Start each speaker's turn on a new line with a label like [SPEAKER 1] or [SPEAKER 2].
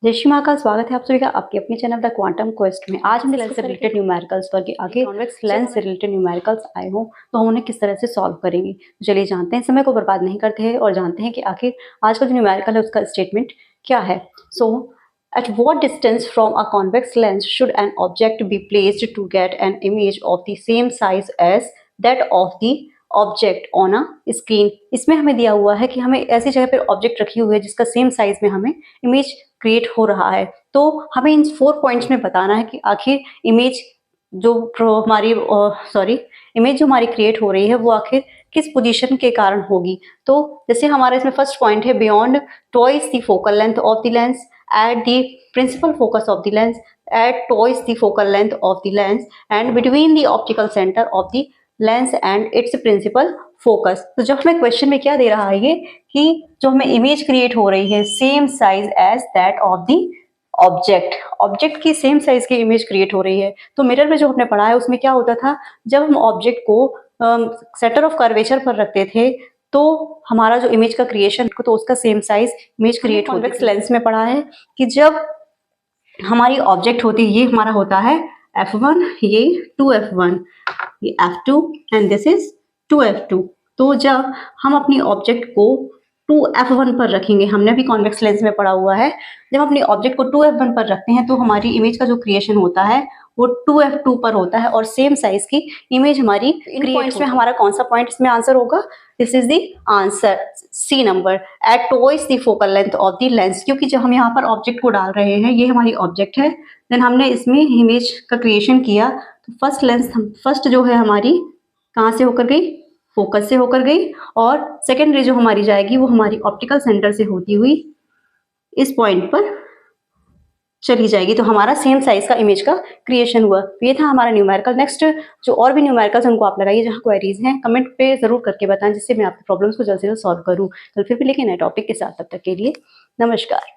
[SPEAKER 1] जय श्री महाकाल। स्वागत है आप सभी का आपके अपने चैनल द क्वांटम क्वेस्ट में। आज हम लेंस से रिलेटेड न्यूमेरिकल्स पर आगे कॉन्वेक्स लेंस से रिलेटेड न्यूमेरिकल्स आए हों तो हम उन्हें किस तरह से सॉल्व करेंगे। तो चलिए जानते हैं, समय को बर्बाद नहीं करते हैं और जानते हैं कि आखिर आज का जो न्यूमेरिकल है उसका स्टेटमेंट क्या है। सो at what distance from a convex lens should an object be placed to get an image of the same size as that of the object on a screen. इसमें हमें दिया हुआ है कि हमें ऐसी जगह पर ऑब्जेक्ट रखी हुई है जिसका सेम साइज में हमें इमेज क्रिएट हो रहा है। तो हमें इन 4 पॉइंट्स में बताना है कि आखिर इमेज जो इमेज जो हमारी क्रिएट हो रही है वो आखिर किस पोजीशन के कारण होगी। तो जैसे हमारे इसमें फर्स्ट पॉइंट है beyond twice the focal length of the lens at the principal focus of the lens at twice the focal length of the lens and between the optical center of the lens and its principal focus। तो जब हमें question में क्या दे रहा है ये कि जो हमें इमेज क्रिएट हो रही है same size as that of the object की सेम साइज की इमेज क्रिएट हो रही है। तो मिरर में जो हमने पढ़ा है उसमें क्या होता था, जब हम ऑब्जेक्ट को सेंटर ऑफ कर्वेचर पर रखते थे तो हमारा जो इमेज का क्रिएशन तो उसका same size image create convex lens में पढ़ा है कि जब हमारी ऑब्जेक्ट होती है, ये हमारा होता है f1, ये 2f1, ये f2 and this is 2f2। तो जब हम अपनी ऑब्जेक्ट को 2f1 पर रखेंगे, हमने भी कॉन्वेक्स लेंस में पढ़ा हुआ है, जब अपनी ऑब्जेक्ट को 2f1 पर रखते हैं तो हमारी इमेज का जो क्रिएशन होता है वो 2f2 पर होता है और सेम साइज की इमेज हमारी इन पॉइंट्स में हमारा कौन सा पॉइंट इसमें आंसर होगा? This is the answer C number at twice the focal length of the lens. क्योंकि जब हम यहाँ पर ऑब्जेक्ट को डाल रहे हैं, ये हमारी ऑब्जेक्ट है, देन हमने इसमें इमेज का क्रिएशन किया तो फर्स्ट जो है हमारी कहाँ से होकर गई? फोकस से होकर गई और सेकेंड रे जो हमारी जाएगी वो हमारी ऑप्टिकल सेंटर से होती हुई इस पॉइंट पर चली जाएगी। तो हमारा सेम साइज का इमेज का क्रिएशन हुआ। तो ये था हमारा न्यूमेरिकल। नेक्स्ट जो और भी न्यूमेरिकल्स उनको आप लगाइए, जहाँ क्वेरीज हैं कमेंट पे जरूर करके बताएं जिससे मैं आपके प्रॉब्लम्स को जल्द से जल्द सॉल्व करूँ। कल फिर भी लेकिन नए टॉपिक के साथ, तब तक के लिए नमस्कार।